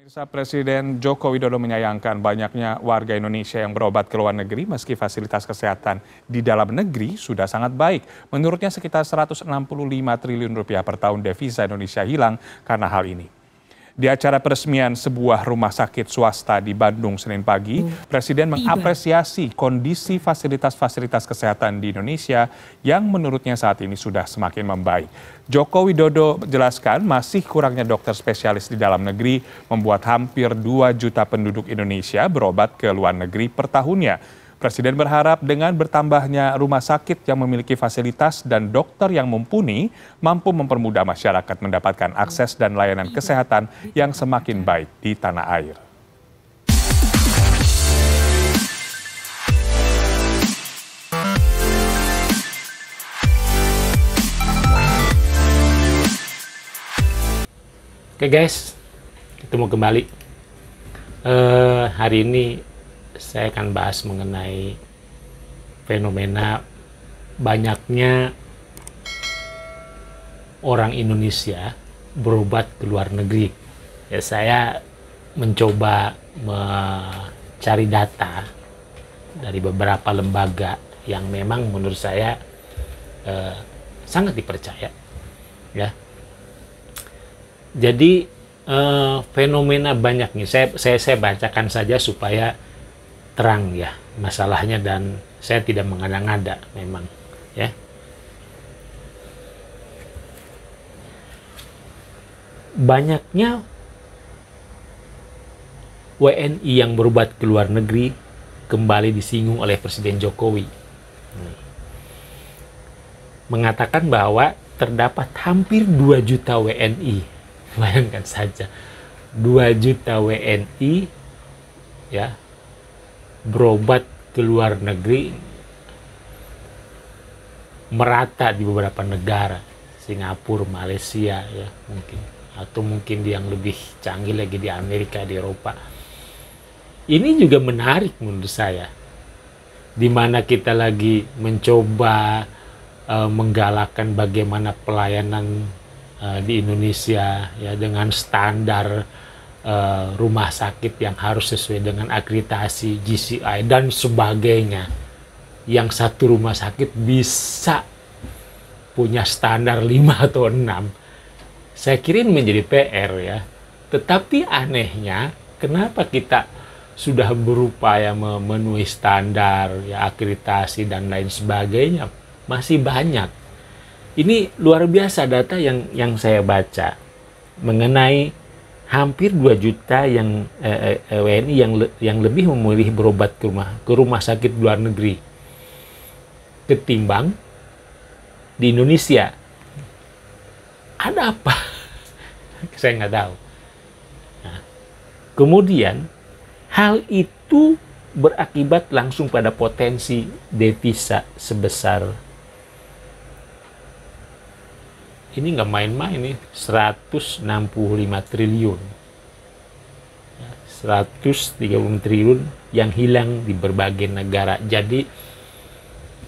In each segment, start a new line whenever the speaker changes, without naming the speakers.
Pemirsa, Presiden Joko Widodo menyayangkan banyaknya warga Indonesia yang berobat ke luar negeri meski fasilitas kesehatan di dalam negeri sudah sangat baik. Menurutnya sekitar 165 triliun rupiah per tahun devisa Indonesia hilang karena hal ini. Di acara peresmian sebuah rumah sakit swasta di Bandung Senin pagi, Presiden mengapresiasi kondisi fasilitas-fasilitas kesehatan di Indonesia yang menurutnya saat ini sudah semakin membaik. Joko Widodo menjelaskan masih kurangnya dokter spesialis di dalam negeri membuat hampir 2 juta penduduk Indonesia berobat ke luar negeri per tahunnya. Presiden berharap dengan bertambahnya rumah sakit yang memiliki fasilitas dan dokter yang mumpuni mampu mempermudah masyarakat mendapatkan akses dan layanan kesehatan yang semakin baik di tanah air.
Oke guys, ketemu kembali. Hari ini saya akan bahas mengenai fenomena banyaknya orang Indonesia berobat ke luar negeri. Ya, saya mencoba mencari data dari beberapa lembaga yang memang menurut saya sangat dipercaya. Ya, jadi fenomena banyak nih. Saya bacakan saja supaya terang ya masalahnya dan saya tidak mengada-ngada memang ya. Banyaknya WNI yang berobat ke luar negeri kembali disinggung oleh Presiden Jokowi. Mengatakan bahwa terdapat hampir 2 juta WNI. Bayangkan saja 2 juta WNI ya berobat ke luar negeri merata di beberapa negara, Singapura, Malaysia ya mungkin, atau mungkin yang lebih canggih lagi di Amerika, di Eropa. Ini juga menarik menurut saya, di mana kita lagi mencoba menggalakkan bagaimana pelayanan di Indonesia ya dengan standar rumah sakit yang harus sesuai dengan akreditasi GCI dan sebagainya. Yang satu rumah sakit bisa punya standar 5 atau 6. Saya kira ini menjadi PR ya. Tetapi anehnya, kenapa kita sudah berupaya memenuhi standar ya akreditasi dan lain sebagainya masih banyak. Ini luar biasa data yang saya baca mengenai hampir 2 juta yang WNI yang lebih memilih berobat ke rumah sakit luar negeri ketimbang di Indonesia. Ada apa? Saya nggak tahu. Nah, kemudian hal itu berakibat langsung pada potensi devisa sebesar ini nggak main-main nih, 165 triliun. 130 triliun yang hilang di berbagai negara. Jadi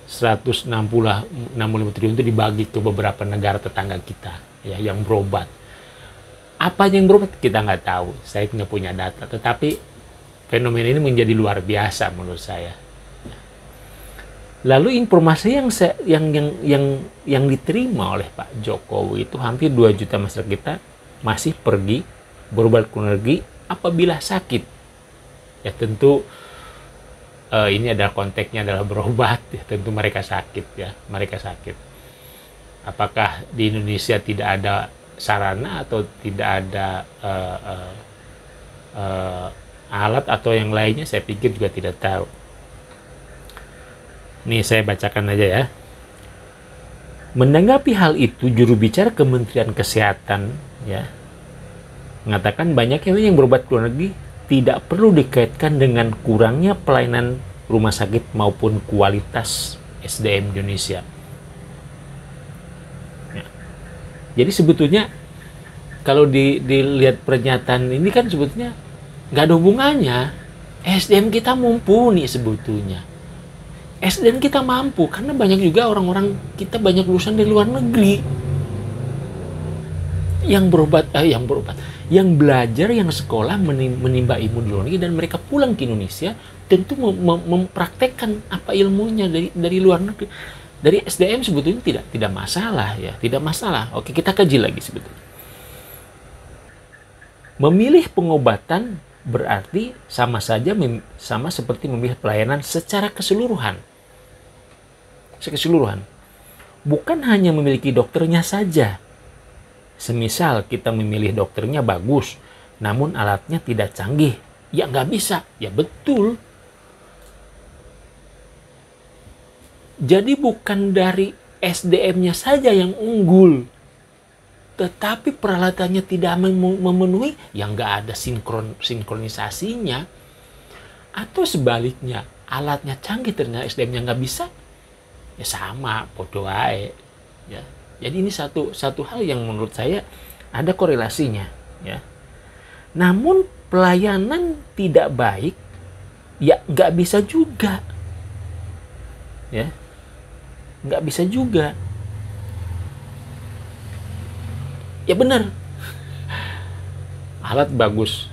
165 triliun itu dibagi ke beberapa negara tetangga kita ya yang berobat. Apa yang berobat kita nggak tahu. Saya nggak punya data. Tetapi fenomena ini menjadi luar biasa menurut saya. Lalu informasi yang diterima oleh Pak Jokowi itu hampir 2 juta masyarakat kita masih pergi berobat ke luar negeri apabila sakit. Ya tentu ini adalah konteksnya adalah berobat. Ya, tentu mereka sakit ya, mereka sakit. Apakah di Indonesia tidak ada sarana atau tidak ada alat atau yang lainnya? Saya pikir juga tidak tahu. Nih saya bacakan aja ya. Menanggapi hal itu, juru bicara Kementerian Kesehatan ya mengatakan banyaknya yang berobat ke luar negeri tidak perlu dikaitkan dengan kurangnya pelayanan rumah sakit maupun kualitas SDM Indonesia. Ya. Jadi sebetulnya kalau dilihat pernyataan ini kan sebetulnya nggak ada hubungannya. SDM kita mumpuni sebetulnya. SDM kita mampu karena banyak juga orang-orang kita banyak lulusan dari luar negeri yang berobat Yang belajar, yang sekolah menimba ilmu di luar negeri dan mereka pulang ke Indonesia tentu mempraktekkan apa ilmunya dari luar negeri. Dari SDM sebetulnya tidak masalah ya, tidak masalah. Oke, kita kaji lagi sebetulnya. Memilih pengobatan berarti sama saja sama seperti memilih pelayanan secara keseluruhan. Bukan hanya memiliki dokternya saja. Semisal kita memilih dokternya bagus, namun alatnya tidak canggih, ya nggak bisa. Ya betul. Jadi bukan dari SDM-nya saja yang unggul, tetapi peralatannya tidak memenuhi, ya nggak ada sinkronisasinya. Atau sebaliknya, alatnya canggih ternyata SDM-nya nggak bisa, ya sama, bodoh aja. Ya. Jadi ini satu hal yang menurut saya ada korelasinya. Ya. Namun pelayanan tidak baik, ya nggak bisa juga. Ya, nggak bisa juga. Ya benar, alat bagus,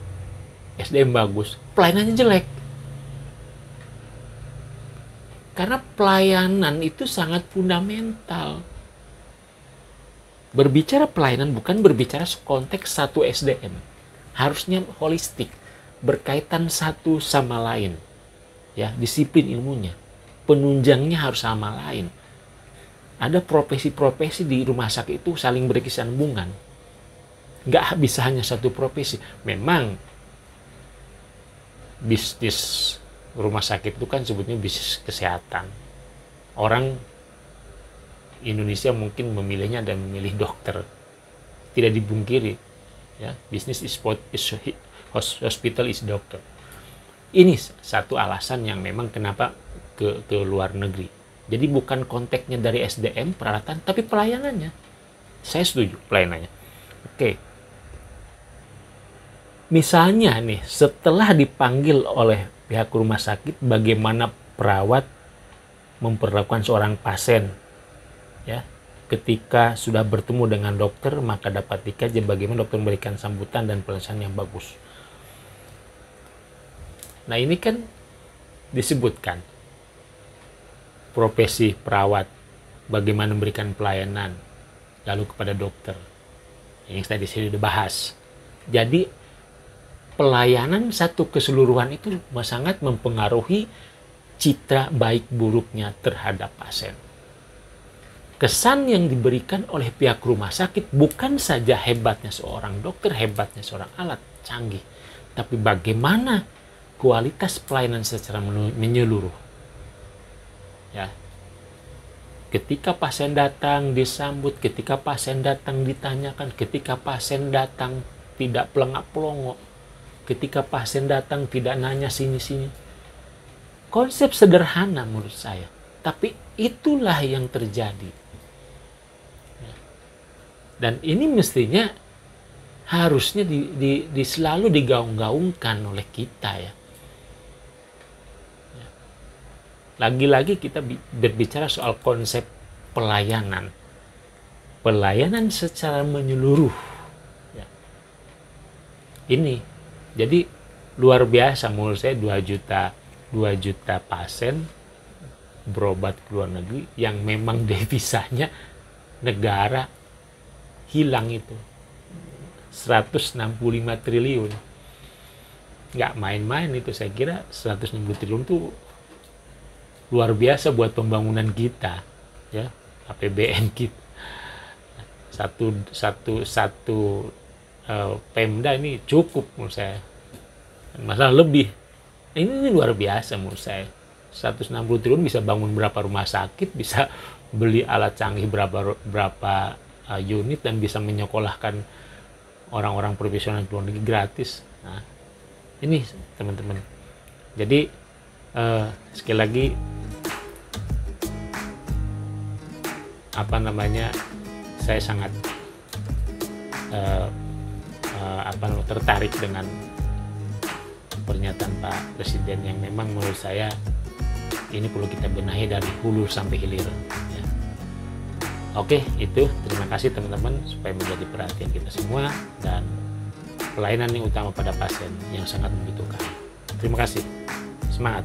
SDM bagus, pelayanannya jelek. Karena pelayanan itu sangat fundamental. Berbicara pelayanan bukan berbicara konteks satu SDM. Harusnya holistik, berkaitan satu sama lain. Ya, disiplin ilmunya. Penunjangnya harus sama lain. Ada profesi-profesi di rumah sakit itu saling berkesinambungan. Nggak bisa hanya satu profesi. Memang bisnis rumah sakit itu kan sebutnya bisnis kesehatan. Orang Indonesia mungkin memilihnya dan memilih dokter. Tidak dibungkiri. Ya, bisnis hospital is doctor. Ini satu alasan yang memang kenapa ke luar negeri. Jadi bukan konteksnya dari SDM, peralatan, tapi pelayanannya. Saya setuju pelayanannya. Oke. Misalnya nih, setelah dipanggil oleh pihak rumah sakit, bagaimana perawat memperlakukan seorang pasien. Ya, ketika sudah bertemu dengan dokter, maka dapat dikaji bagaimana dokter memberikan sambutan dan pelayanan yang bagus. Nah, ini kan disebutkan profesi perawat, bagaimana memberikan pelayanan, lalu kepada dokter. Yang tadi saya sudah bahas. Jadi, pelayanan satu keseluruhan itu sangat mempengaruhi citra baik buruknya terhadap pasien. Kesan yang diberikan oleh pihak rumah sakit bukan saja hebatnya seorang dokter, hebatnya seorang alat canggih, tapi bagaimana kualitas pelayanan secara menyeluruh. Ya. Ketika pasien datang disambut, ketika pasien datang ditanyakan, ketika pasien datang tidak pelengak-pelongok, ketika pasien datang tidak nanya sini-sini. Konsep sederhana menurut saya, tapi itulah yang terjadi. Dan ini mestinya harusnya selalu digaung-gaungkan oleh kita ya. Lagi-lagi kita berbicara soal konsep pelayanan. Pelayanan secara menyeluruh. Ya. Ini, jadi luar biasa menurut saya 2 juta pasien berobat ke luar negeri yang memang devisanya negara hilang itu 165 triliun. Nggak main-main itu, saya kira 160 triliun itu luar biasa buat pembangunan kita ya, APBN kita. Satu Pemda ini cukup menurut saya. Masalah lebih. Ini luar biasa menurut saya. 160 triliun bisa bangun berapa rumah sakit, bisa beli alat canggih berapa unit, dan bisa menyekolahkan orang-orang profesional di luar negeri gratis. Nah, ini teman-teman. Jadi sekali lagi saya sangat tertarik dengan pernyataan Pak Presiden yang memang menurut saya ini perlu kita benahi dari hulu sampai hilir. Ya. Oke, itu terima kasih teman-teman supaya menjadi perhatian kita semua, dan pelayanan yang utama pada pasien yang sangat membutuhkan. Terima kasih. Semangat.